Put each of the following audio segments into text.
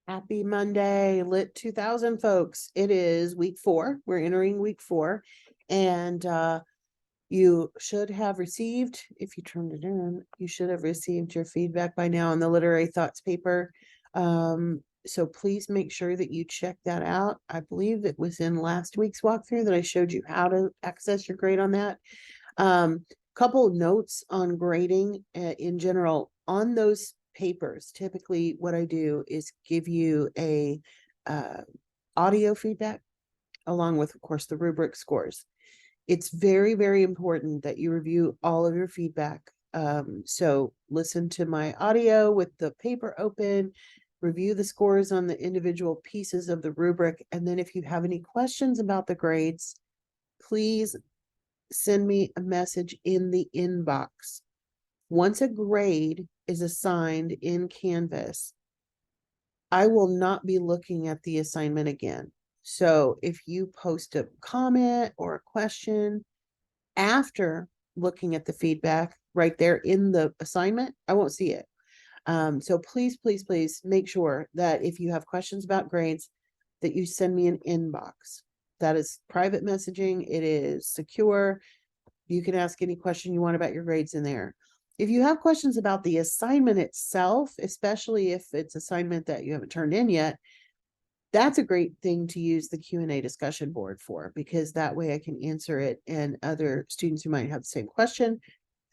Happy Monday, LIT2000 folks. It is week 4. We're entering week 4. And you should have received, if you turned it in, you should have received your feedback by now on the literary thoughts paper. So please make sure that you check that out. I believe it was in last week's walkthrough that I showed you how to access your grade on that. Couple notes on grading in general on those papers. Typically what I do is give you a audio feedback along with, of course, the rubric scores. It's very, very important that you review all of your feedback. So listen to my audio with the paper open, review the scores on the individual pieces of the rubric. And then if you have any questions about the grades, please send me a message in the inbox. Once a grade is assigned in Canvas, I will not be looking at the assignment again. So if you post a comment or a question after looking at the feedback right there in the assignment, I won't see it. So please, please, please make sure that if you have questions about grades, that you send me an inbox. That is private messaging. It is secure. You can ask any question you want about your grades in there. If you have questions about the assignment itself, especially if it's assignment that you haven't turned in yet, that's a great thing to use the Q&A discussion board for, because that way I can answer it and other students who might have the same question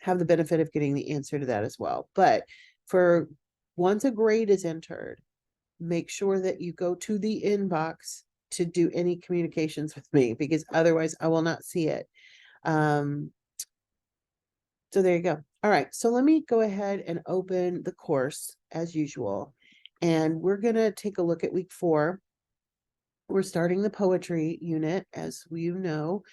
have the benefit of getting the answer to that as well. But for once a grade is entered, make sure that you go to the inbox to do any communications with me, because otherwise I will not see it. So there you go. All right, so let me go ahead and open the course as usual. And we're going to take a look at week 4. We're starting the poetry unit, as you know,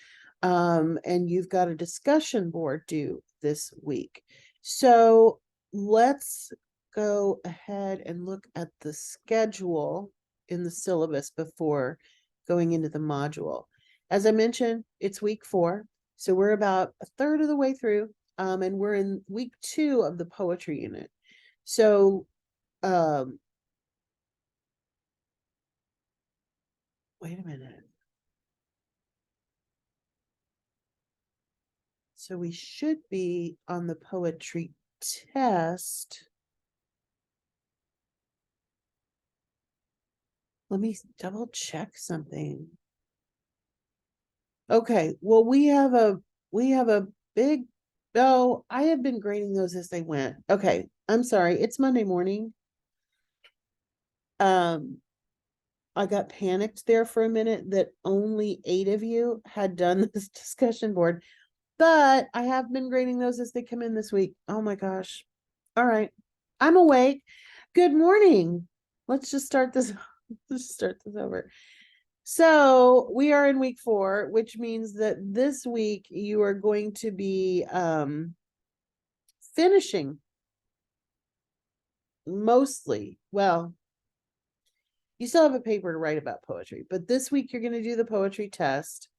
and you've got a discussion board due this week. So let's go ahead and look at the schedule in the syllabus before going into the module. As I mentioned, it's week 4, so we're about a third of the way through, and we're in week 2 of the poetry unit. So wait a minute. So we should be on the poetry test. Let me double check something. Okay, well, we have a big, no, I have been grading those as they went. Okay, I'm sorry, it's Monday morning. I got panicked there for a minute that only 8 of you had done this discussion board, but I have been grading those as they come in this week. Oh my gosh. All right, I'm awake. Good morning. Let's just start this. Let's start this over. So we are in week 4, which means that this week you are going to be finishing mostly. Well, you still have a paper to write about poetry, but this week you're going to do the poetry test,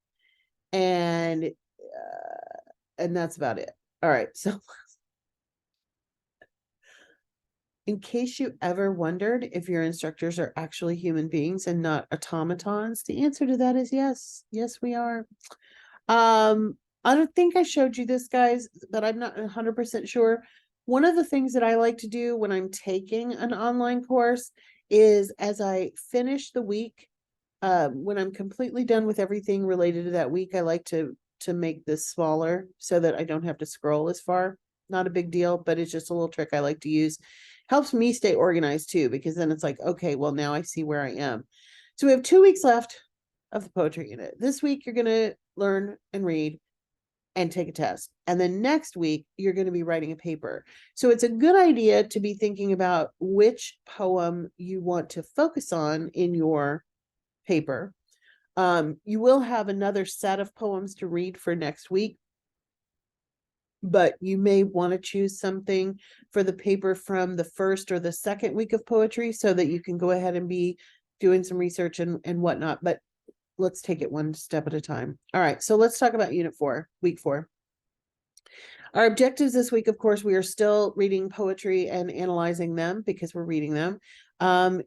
and that's about it. All right. So in case you ever wondered if your instructors are actually human beings and not automatons, the answer to that is yes. Yes, we are. I don't think I showed you this, guys, but I'm not 100% sure. One of the things that I like to do when I'm taking an online course is, as I finish the week, when I'm completely done with everything related to that week, I like to make this smaller so that I don't have to scroll as far. Not a big deal, but it's just a little trick I like to use. Helps me stay organized too, because then it's like, okay, well, now I see where I am. So we have 2 weeks left of the poetry unit. This week, you're going to learn and read and take a test. And then next week, you're going to be writing a paper. So it's a good idea to be thinking about which poem you want to focus on in your paper. You will have another set of poems to read for next week, but you may want to choose something for the paper from the first or the second week of poetry so that you can go ahead and be doing some research and whatnot. But let's take it one step at a time. All right, so let's talk about Unit 4, Week 4. Our objectives this week, of course, we are still reading poetry and analyzing them because we're reading them.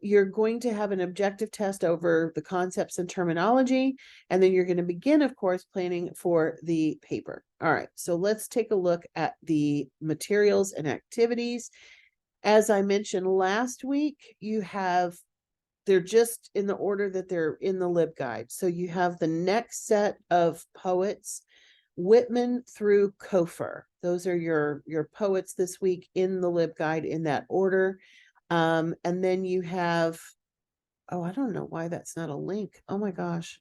You're going to have an objective test over the concepts and terminology, and then you're going to begin, of course, planning for the paper. All right, so let's take a look at the materials and activities. As I mentioned last week, they're just in the order that they're in the LibGuide. So you have the next set of poets, Whitman through Kofer. Those are your poets this week in the LibGuide in that order. And then you have, oh, I don't know why that's not a link. Oh my gosh.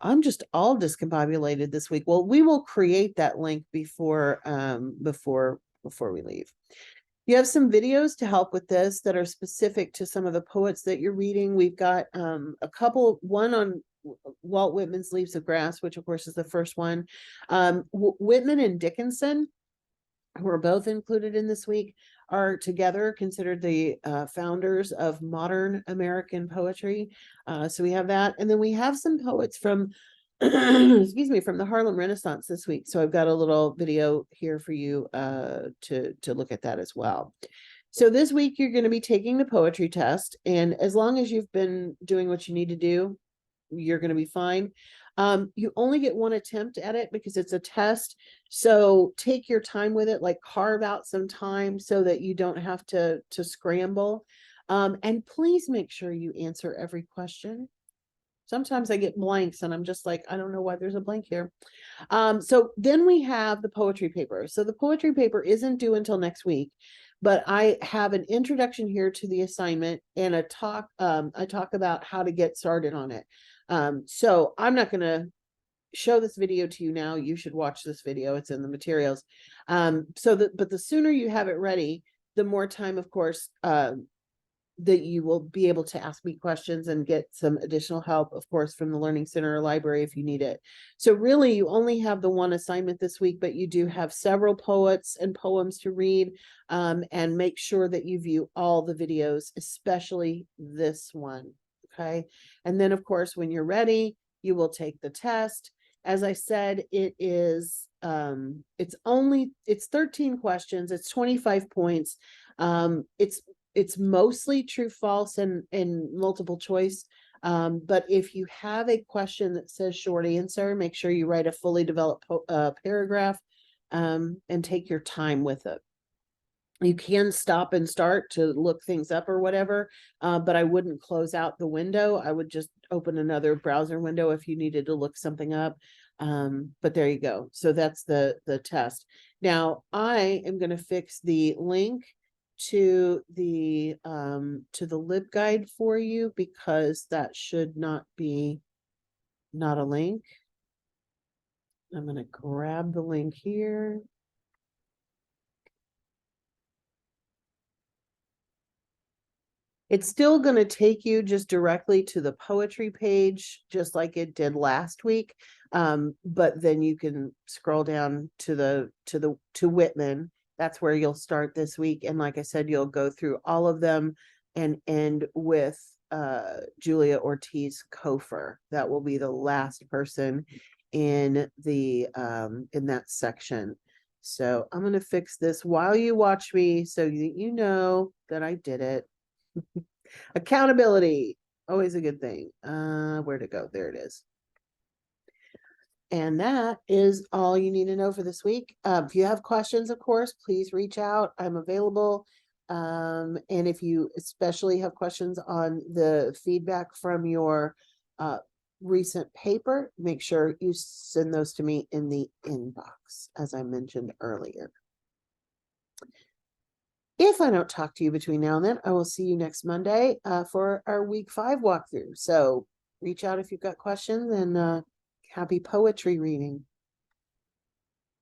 I'm just all discombobulated this week. Well, we will create that link before we leave. You have some videos to help with this that are specific to some of the poets that you're reading. We've got a couple, one on Walt Whitman's Leaves of Grass, which of course is the first one. Whitman and Dickinson, who are both included in this week, are together considered the founders of modern American poetry. So we have that. And then we have some poets from, excuse me, from the Harlem Renaissance this week. So I've got a little video here for you to look at that as well. So this week you're going to be taking the poetry test. And as long as you've been doing what you need to do, you're going to be fine. You only get one attempt at it because it's a test. So take your time with it, like carve out some time so that you don't have to scramble. And please make sure you answer every question. Sometimes I get blanks and I'm just like, I don't know why there's a blank here. So then we have the poetry paper. So the poetry paper isn't due until next week, but I have an introduction here to the assignment and I talk about how to get started on it. So I'm not going to show this video to you now. You should watch this video. It's in the materials. But the sooner you have it ready, the more time, of course, that you will be able to ask me questions and get some additional help, of course, from the Learning Center or library if you need it. So really, you only have the one assignment this week, but you do have several poets and poems to read, and make sure that you view all the videos, especially this one, okay? And then, of course, when you're ready, you will take the test. As I said, it is, it's 13 questions, it's 25 points. It's mostly true, false, and multiple choice. But if you have a question that says short answer, make sure you write a fully developed paragraph, and take your time with it. You can stop and start to look things up or whatever, but I wouldn't close out the window. I would just open another browser window if you needed to look something up. But there you go. So that's the test. Now I am going to fix the link to the LibGuide for you because that should not a link. I'm going to grab the link here. It's still going to take you just directly to the poetry page, just like it did last week. But then you can scroll down to Whitman. That's where you'll start this week. And like I said, you'll go through all of them and end with Julia Ortiz Kofer. That will be the last person in that section. So I'm going to fix this while you watch me so that you know that I did it. Accountability, always a good thing. Where'd it go? There it is. And that is all you need to know for this week. If you have questions, of course, please reach out. I'm available. And if you especially have questions on the feedback from your recent paper, make sure you send those to me in the inbox, as I mentioned earlier. If I don't talk to you between now and then, I will see you next Monday for our week 5 walkthrough. So reach out if you've got questions, and happy poetry reading.